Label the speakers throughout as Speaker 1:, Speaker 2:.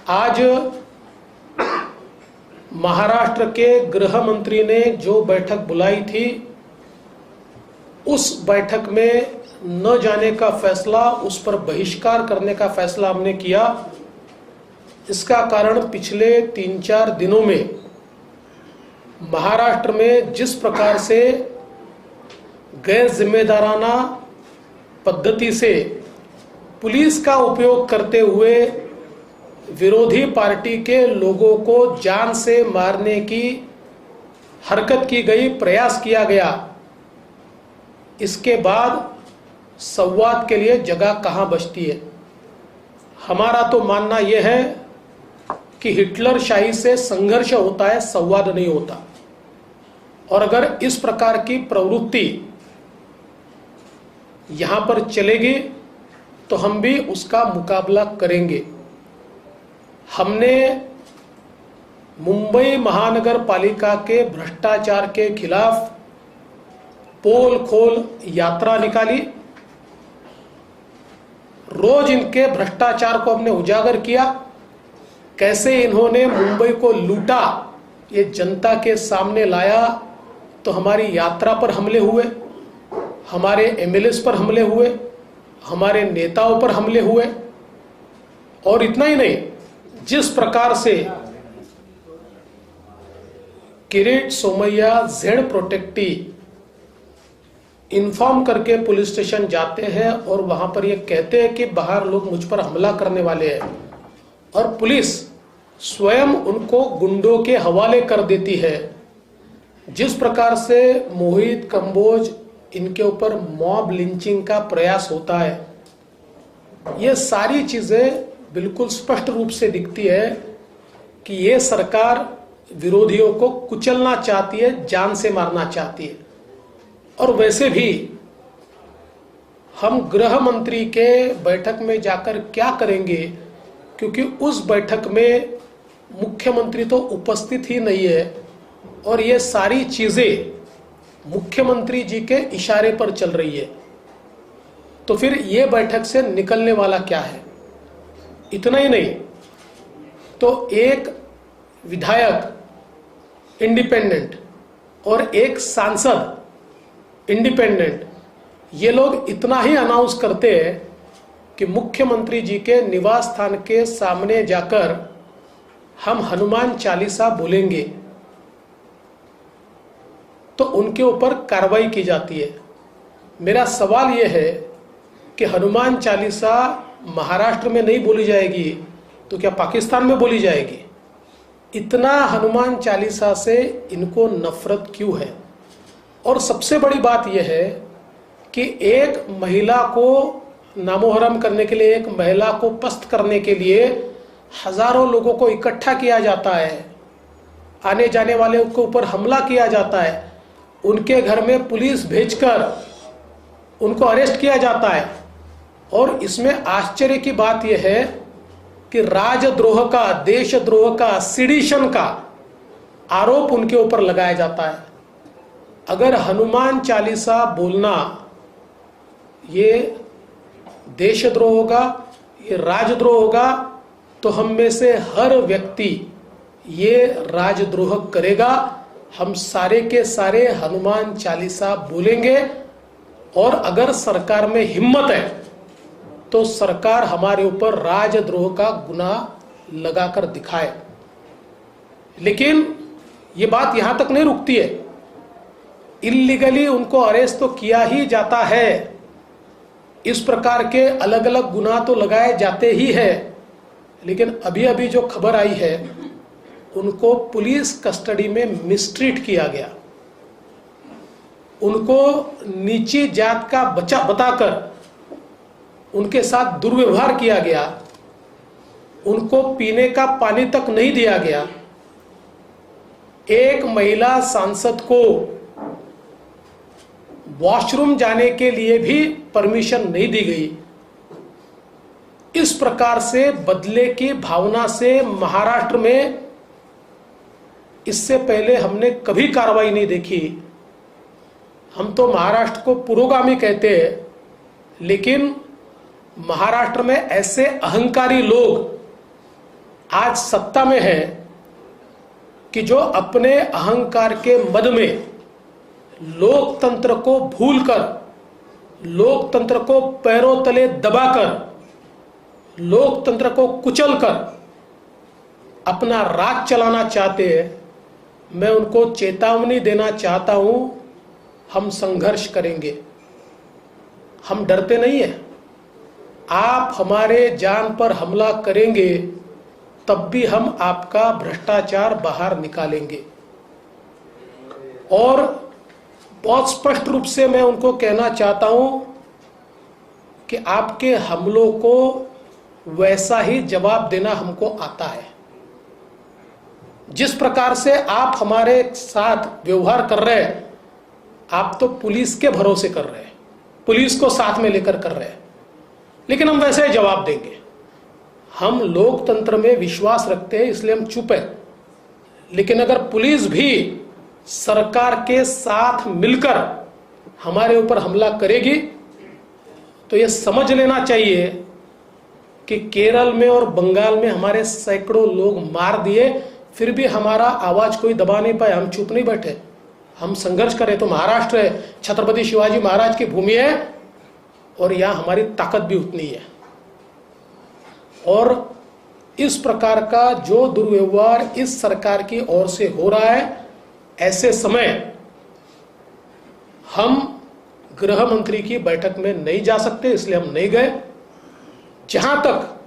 Speaker 1: आज महाराष्ट्र के गृह मंत्री ने जो बैठक बुलाई थी, उस बैठक में न जाने का फैसला, उस पर बहिष्कार करने का फैसला हमने किया। इसका कारण पिछले 3-4 दिनों में महाराष्ट्र में जिस प्रकार से गैर जिम्मेदाराना पद्धति से पुलिस का उपयोग करते हुए विरोधी पार्टी के लोगों को जान से मारने की हरकत की गई, प्रयास किया गया, इसके बाद संवाद के लिए जगह कहां बचती है। हमारा तो मानना यह है कि हिटलर शाही से संघर्ष होता है, संवाद नहीं होता। और अगर इस प्रकार की प्रवृत्ति यहां पर चलेगी तो हम भी उसका मुकाबला करेंगे। हमने मुंबई महानगर पालिका के भ्रष्टाचार के खिलाफ पोल खोल यात्रा निकाली। रोज इनके भ्रष्टाचार को हमने उजागर किया, कैसे इन्होंने मुंबई को लूटा, ये जनता के सामने लाया। तो हमारी यात्रा पर हमले हुए, हमारे एमएलएस पर हमले हुए, हमारे नेताओं पर हमले हुए। और इतना ही नहीं, जिस प्रकार से Kirit Somaiya Z protectee inform करके पुलिस स्टेशन जाते हैं और वहां पर ये कहते हैं कि बाहर लोग मुझ पर हमला करने वाले हैं, और पुलिस स्वयं उनको गुंडों के हवाले कर देती है। जिस प्रकार से मोहित कंबोज इनके ऊपर मॉब लिंचिंग का प्रयास होता है, ये सारी चीजें बिल्कुल स्पष्ट रूप से दिखती है कि ये सरकार विरोधियों को कुचलना चाहती है, जान से मारना चाहती है। और वैसे भी हम गृह मंत्री के बैठक में जाकर क्या करेंगे, क्योंकि उस बैठक में मुख्यमंत्री तो उपस्थित ही नहीं है और ये सारी चीजें मुख्यमंत्री जी के इशारे पर चल रही है। तो फिर ये बैठक से निकलने वाला क्या है? इतना ही नहीं, तो एक विधायक इंडिपेंडेंट और एक सांसद इंडिपेंडेंट, ये लोग इतना ही अनाउंस करते हैं कि मुख्यमंत्री जी के निवास स्थान के सामने जाकर हम हनुमान चालीसा बोलेंगे, तो उनके ऊपर कार्रवाई की जाती है। मेरा सवाल यह है कि हनुमान चालीसा महाराष्ट्र में नहीं बोली जाएगी तो क्या पाकिस्तान में बोली जाएगी? इतना हनुमान चालीसा से इनको नफरत क्यों है? और सबसे बड़ी बात यह है कि एक महिला को नामोहरम करने के लिए, एक महिला को पस्त करने के लिए हजारों लोगों को इकट्ठा किया जाता है, आने जाने वाले के ऊपर हमला किया जाता है, उनके घर में पुलिस भेजकर उनको अरेस्ट किया जाता है। और इसमें आश्चर्य की बात यह है कि राजद्रोह का, देशद्रोह का, सिडिशन का आरोप उनके ऊपर लगाया जाता है। अगर हनुमान चालीसा बोलना ये देशद्रोह होगा, ये राजद्रोह होगा, तो हम में से हर व्यक्ति ये राजद्रोह करेगा। हम सारे के सारे हनुमान चालीसा बोलेंगे और अगर सरकार में हिम्मत है तो सरकार हमारे ऊपर राजद्रोह का गुनाह लगाकर दिखाए। लेकिन ये बात यहां तक नहीं रुकती है, इल्लीगली उनको अरेस्ट तो किया ही जाता है, इस प्रकार के अलग अलग गुनाह तो लगाए जाते ही है। लेकिन अभी अभी जो खबर आई है, उनको पुलिस कस्टडी में मिसट्रीट किया गया, उनको नीची जात का बच्चा बताकर उनके साथ दुर्व्यवहार किया गया, उनको पीने का पानी तक नहीं दिया गया। एक महिला सांसद को वॉशरूम जाने के लिए भी परमिशन नहीं दी गई। इस प्रकार से बदले की भावना से महाराष्ट्र में इससे पहले हमने कभी कार्रवाई नहीं देखी। हम तो महाराष्ट्र को पुरोगामी कहते हैं, लेकिन महाराष्ट्र में ऐसे अहंकारी लोग आज सत्ता में है कि जो अपने अहंकार के मद में लोकतंत्र को भूलकर, लोकतंत्र को पैरों तले दबाकर, लोकतंत्र को कुचलकर अपना राज चलाना चाहते हैं, मैं उनको चेतावनी देना चाहता हूं, हम संघर्ष करेंगे, हम डरते नहीं है। आप हमारे जान पर हमला करेंगे तब भी हम आपका भ्रष्टाचार बाहर निकालेंगे। और बहुत स्पष्ट रूप से मैं उनको कहना चाहता हूं कि आपके हमलों को वैसा ही जवाब देना हमको आता है। जिस प्रकार से आप हमारे साथ व्यवहार कर रहे हैं, आप तो पुलिस के भरोसे कर रहे हैं, पुलिस को साथ में लेकर कर रहे हैं, लेकिन हम वैसे ही जवाब देंगे। हम लोकतंत्र में विश्वास रखते हैं, इसलिए हम चुप हैं। लेकिन अगर पुलिस भी सरकार के साथ मिलकर हमारे ऊपर हमला करेगी तो ये समझ लेना चाहिए कि केरल में और बंगाल में हमारे सैकड़ों लोग मार दिए, फिर भी हमारा आवाज कोई दबा नहीं पाए। हम चुप नहीं बैठे, हम संघर्ष करें। तो महाराष्ट्र है, छत्रपति शिवाजी महाराज की भूमि है और यहां हमारी ताकत भी उतनी है। और इस प्रकार का जो दुर्व्यवहार इस सरकार की ओर से हो रहा है, ऐसे समय हम गृह मंत्री की बैठक में नहीं जा सकते, इसलिए हम नहीं गए। जहां तक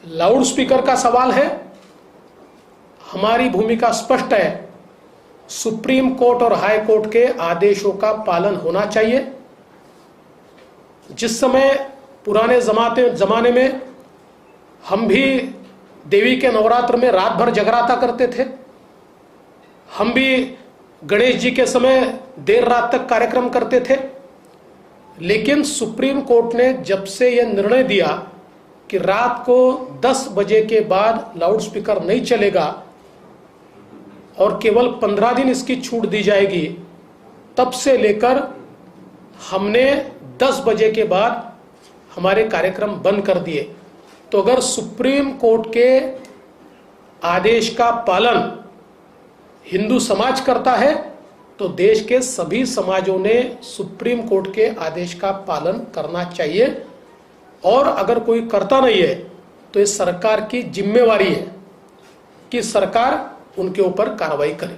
Speaker 1: लाउड स्पीकर का सवाल है, हमारी भूमिका स्पष्ट है। सुप्रीम कोर्ट और हाई कोर्ट के आदेशों का पालन होना चाहिए। जिस समय पुराने जमाने में हम भी देवी के नवरात्र में रात भर जगराता करते थे, हम भी गणेश जी के समय देर रात तक कार्यक्रम करते थे, लेकिन सुप्रीम कोर्ट ने जब से यह निर्णय दिया कि रात को 10 बजे के बाद लाउड स्पीकर नहीं चलेगा और केवल 15 दिन इसकी छूट दी जाएगी, तब से लेकर हमने 10 बजे के बाद हमारे कार्यक्रम बंद कर दिए। तो अगर सुप्रीम कोर्ट के आदेश का पालन हिंदू समाज करता है तो देश के सभी समाजों ने सुप्रीम कोर्ट के आदेश का पालन करना चाहिए। और अगर कोई करता नहीं है तो ये सरकार की जिम्मेवारी है कि सरकार उनके ऊपर कार्रवाई करे।